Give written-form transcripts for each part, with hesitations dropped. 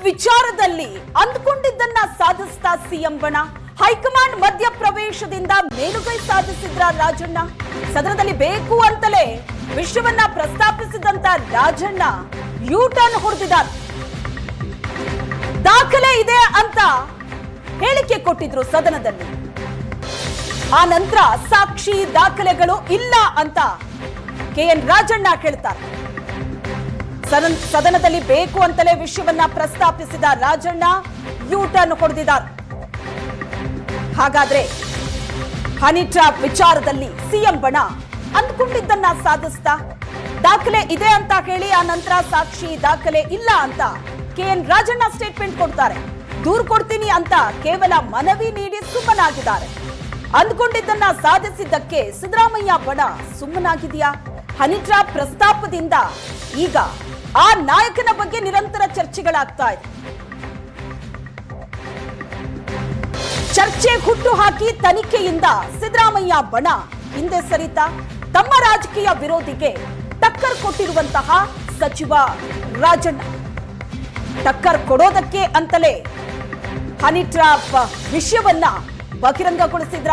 ವಿಚಾರದಲ್ಲಿ ಅಂದ್ಕೊಂಡಿದ್ದನ್ನ ಸಾಧಿಸ್ತಾ ಸಿಎಂ ಬಣ. ಹೈಕಮಾಂಡ್ ಮಧ್ಯಪ್ರವೇಶದಿಂದ ಮೇಲುಗೈ ಸಾಧಿಸಿದ್ರ ರಾಜಣ್ಣ. ಸದನದಲ್ಲಿ ಬೇಕು ಅಂತಲೇ ವಿಷಯವನ್ನ ಪ್ರಸ್ತಾಪಿಸಿದಂತ ರಾಜಣ್ಣ ಯೂ ಟರ್ನ್ ಹೊಡೆದಿದ್ದಾರೆ. ದಾಖಲೆ ಇದೆ ಅಂತ ಹೇಳಿಕೆ ಕೊಟ್ಟಿದ್ರು ಸದನದಲ್ಲಿ. ಆ ನಂತರ ಸಾಕ್ಷಿ ದಾಖಲೆಗಳು ಇಲ್ಲ ಅಂತ ಕೆಎನ್ ರಾಜಣ್ಣ ಹೇಳ್ತಾರೆ. ಸದನದಲ್ಲಿ ಬೇಕು ಅಂತಲೇ ವಿಷಯವನ್ನ ಪ್ರಸ್ತಾಪಿಸಿದ ರಾಜಣ್ಣ ಯೂ ಟರ್ನ್ ಹೊಡೆದಿದ್ದಾರೆ. ಹಾಗಾದ್ರೆ ಹನಿ ಟ್ರ್ಯಾಪ್ ವಿಚಾರದಲ್ಲಿ ಸಿಎಂ ಬಣ ಅಂದ್ಕೊಂಡಿದ್ದನ್ನ ಸಾಧಿಸ್ತಾ ದಾಖಲೆ ಇದೆ ಅಂತ ಹೇಳಿ ಆ ನಂತರ ಸಾಕ್ಷಿ ದಾಖಲೆ ಇಲ್ಲ ಅಂತ ಕೆಎನ್ ರಾಜಣ್ಣ ಸ್ಟೇಟ್ಮೆಂಟ್ ಕೊಡ್ತಾರೆ. ದೂರು ಕೊಡ್ತೀನಿ ಅಂತ ಕೇವಲ ಮನವಿ ನೀಡಿ ಸುಮ್ಮನಾಗಿದ್ದಾರೆ. ಅಂದ್ಕೊಂಡಿದ್ದನ್ನ ಸಾಧಿಸಿದ್ದಕ್ಕೆ ಸಿದ್ದರಾಮಯ್ಯ ಬಣ ಸುಮ್ಮನಾಗಿದೆಯಾ? ಹನಿ ಟ್ರ್ಯಾಪ್ ಪ್ರಸ್ತಾಪದಿಂದ ಈಗ ಆ ನಾಯಕನ ಬಗ್ಗೆ ನಿರಂತರ ಚರ್ಚೆಗಳಾಗ್ತಾ ಇದೆ. ಚರ್ಚೆ ಹುಟ್ಟು ಹಾಕಿ ತನಿಖೆಯಿಂದ ಸಿದ್ದರಾಮಯ್ಯ ಬಣ ಹಿಂದೆ ಸರಿತಾ ತಮ್ಮ ರಾಜಕೀಯ ವಿರೋಧಿಗೆ ಟಕ್ಕರ್ ಕೊಟ್ಟಿರುವಂತಹ ಸಚಿವ ರಾಜಣ್ಣ ಟಕ್ಕರ್ ಕೊಡೋದಕ್ಕೆ ಅಂತಲೇ ಹನಿ ಟ್ರ್ಯಾಪ್ ವಿಷಯವನ್ನ ಬಹಿರಂಗಗೊಳಿಸಿದ್ರ?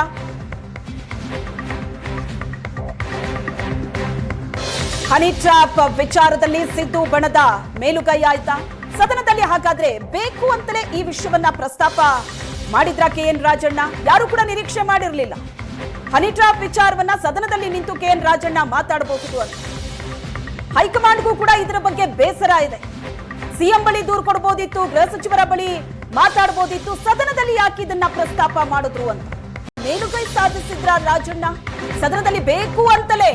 ಹನಿ ಟ್ರ್ಯಾಪ್ ವಿಚಾರದಲ್ಲಿ ಸಿದ್ದು ಬಣದ ಮೇಲುಗೈ ಆಯ್ತಾ? ಸದನದಲ್ಲಿ ಹಾಗಾದ್ರೆ ಬೇಕು ಅಂತಲೇ ಈ ವಿಷಯವನ್ನ ಪ್ರಸ್ತಾಪ ಮಾಡಿದ್ರ ಕೆಎನ್ ರಾಜಣ್ಣ? ಯಾರು ಕೂಡ ನಿರೀಕ್ಷೆ ಮಾಡಿರಲಿಲ್ಲ ಹನಿ ಟ್ರ್ಯಾಪ್ ವಿಚಾರವನ್ನ ಸದನದಲ್ಲಿ ನಿಂತು ಕೆಎನ್ ರಾಜಣ್ಣ ಮಾತಾಡಬಹುದು ಅಂತ. ಹೈಕಮಾಂಡ್ಗೂ ಕೂಡ ಇದರ ಬಗ್ಗೆ ಬೇಸರ ಇದೆ. ಸಿಎಂ ಬಳಿ ದೂರು ಕೊಡಬಹುದಿತ್ತು, ಗೃಹ ಸಚಿವರ ಬಳಿ ಮಾತಾಡಬಹುದಿತ್ತು, ಸದನದಲ್ಲಿ ಯಾಕೆ ಇದನ್ನ ಪ್ರಸ್ತಾಪ ಮಾಡಿದ್ರು ಅಂತ ಮೇಲುಗೈ ಸಾಧಿಸಿದ್ರ ರಾಜಣ್ಣ. ಸದನದಲ್ಲಿ ಬೇಕು ಅಂತಲೇ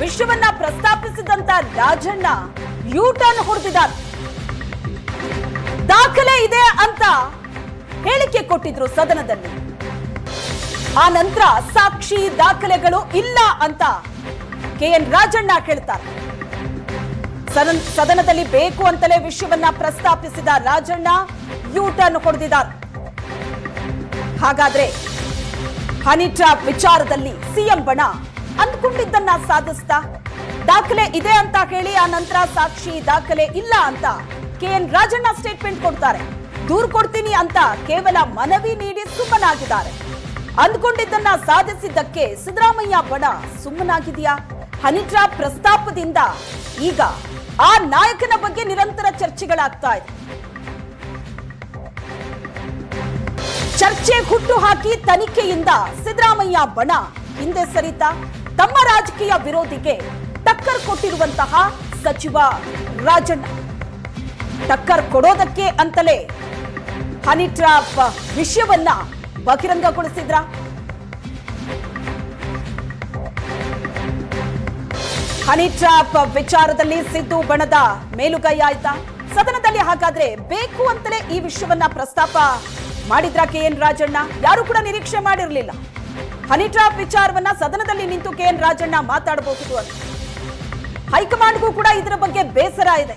ವಿಷಯವನ್ನ ಪ್ರಸ್ತಾಪಿಸಿದಂತ ರಾಜಣ್ಣ ಯೂ ಟರ್ನ್ ಹೊಡೆದಿದ್ದಾರೆ. ದಾಖಲೆ ಇದೆ ಅಂತ ಹೇಳಿಕೆ ಕೊಟ್ಟಿದ್ರು ಸದನದಲ್ಲಿ. ಆ ನಂತರ ಸಾಕ್ಷಿ ದಾಖಲೆಗಳು ಇಲ್ಲ ಅಂತ ಕೆಎನ್ ರಾಜಣ್ಣ ಹೇಳ್ತಾರೆ. ಸದನದಲ್ಲಿ ಬೇಕು ಅಂತಲೇ ವಿಷಯವನ್ನ ಪ್ರಸ್ತಾಪಿಸಿದ ರಾಜಣ್ಣ ಯೂ ಟರ್ನ್ ಹೊಡೆದಿದ್ದಾರೆ. ಹಾಗಾದ್ರೆ ಹನಿ ಟ್ರ್ಯಾಪ್ ವಿಚಾರದಲ್ಲಿ ಸಿಎಂ ಬಣ ಅಂದ್ಕೊಂಡಿದ್ದನ್ನ ಸಾಧಿಸ್ತಾ ದಾಖಲೆ ಇದೆ ಅಂತ ಹೇಳಿ ಆ ನಂತರ ಸಾಕ್ಷಿ ದಾಖಲೆ ಇಲ್ಲ ಅಂತ ಕೆಎನ್ ರಾಜಣ್ಣ ಸ್ಟೇಟ್ಮೆಂಟ್ ಕೊಡ್ತಾರೆ. ದೂರು ಕೊಡ್ತೀನಿ ಅಂತ ಕೇವಲ ಮನವಿ ನೀಡಿ ಸುಮ್ಮನಾಗಿದ್ದಾರೆ. ಅಂದ್ಕೊಂಡಿದ್ದನ್ನ ಸಾಧಿಸಿದ್ದಕ್ಕೆ ಸಿದ್ದರಾಮಯ್ಯ ಬಣ ಸುಮ್ಮನಾಗಿದೆಯಾ? ಹನಿ ಟ್ರ್ಯಾಪ್ ಪ್ರಸ್ತಾಪದಿಂದ ಈಗ ಆ ನಾಯಕನ ಬಗ್ಗೆ ನಿರಂತರ ಚರ್ಚೆಗಳಾಗ್ತಾ ಇದೆ. ಚರ್ಚೆ ಹುಟ್ಟು ಹಾಕಿ ತನಿಖೆಯಿಂದ ಸಿದ್ದರಾಮಯ್ಯ ಬಣ ಹಿಂದೆ ಸರಿತಾ ತಮ್ಮ ರಾಜಕೀಯ ವಿರೋಧಿಗೆ ಟಕ್ಕರ್ ಕೊಟ್ಟಿರುವಂತಹ ಸಚಿವ ರಾಜಣ್ಣ ಟಕ್ಕರ್ ಕೊಡೋದಕ್ಕೆ ಅಂತಲೇ ಹನಿ ಟ್ರ್ಯಾಪ್ ವಿಷಯವನ್ನ ಬಹಿರಂಗಗೊಳಿಸಿದ್ರ? ಹನಿ ಟ್ರ್ಯಾಪ್ ವಿಚಾರದಲ್ಲಿ ಸಿದ್ದು ಬಣದ ಮೇಲುಗೈ ಆಯ್ತಾ? ಸದನದಲ್ಲಿ ಹಾಗಾದ್ರೆ ಬೇಕು ಅಂತಲೇ ಈ ವಿಷಯವನ್ನ ಪ್ರಸ್ತಾಪ ಮಾಡಿದ್ರ ಕೆಎನ್ ರಾಜಣ್ಣ? ಯಾರು ಕೂಡ ನಿರೀಕ್ಷೆ ಮಾಡಿರಲಿಲ್ಲ ಹನಿ ಟ್ರ್ಯಾಪ್ ವಿಚಾರವನ್ನ ಸದನದಲ್ಲಿ ನಿಂತು ಕೆಎನ್ ರಾಜಣ್ಣ ಮಾತಾಡಬಹುದು ಅಂತ. ಹೈಕಮಾಂಡ್ಗೂ ಕೂಡ ಇದರ ಬಗ್ಗೆ ಬೇಸರ ಇದೆ.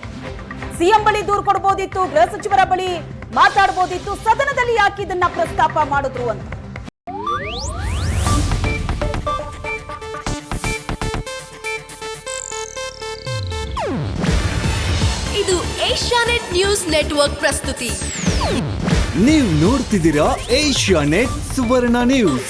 ಸಿಎಂ ಬಳಿ ದೂರು ಕೊಡಬಹುದಿತ್ತು, ಗೃಹ ಸಚಿವರ ಬಳಿ ಮಾತಾಡಬಹುದಿತ್ತು, ಸದನದಲ್ಲಿ ಯಾಕೆ ಇದನ್ನ ಪ್ರಸ್ತಾಪ ಮಾಡಿದ್ರು ಅಂತ. ಇದು ಏಷ್ಯಾನೆಟ್ ನ್ಯೂಸ್ ನೆಟ್ವರ್ಕ್ ಪ್ರಸ್ತುತಿ. ನೀವು ನೋಡ್ತಿದ್ದೀರಾ ಏಷ್ಯಾನೆಟ್ ಸುವರ್ಣ ನ್ಯೂಸ್.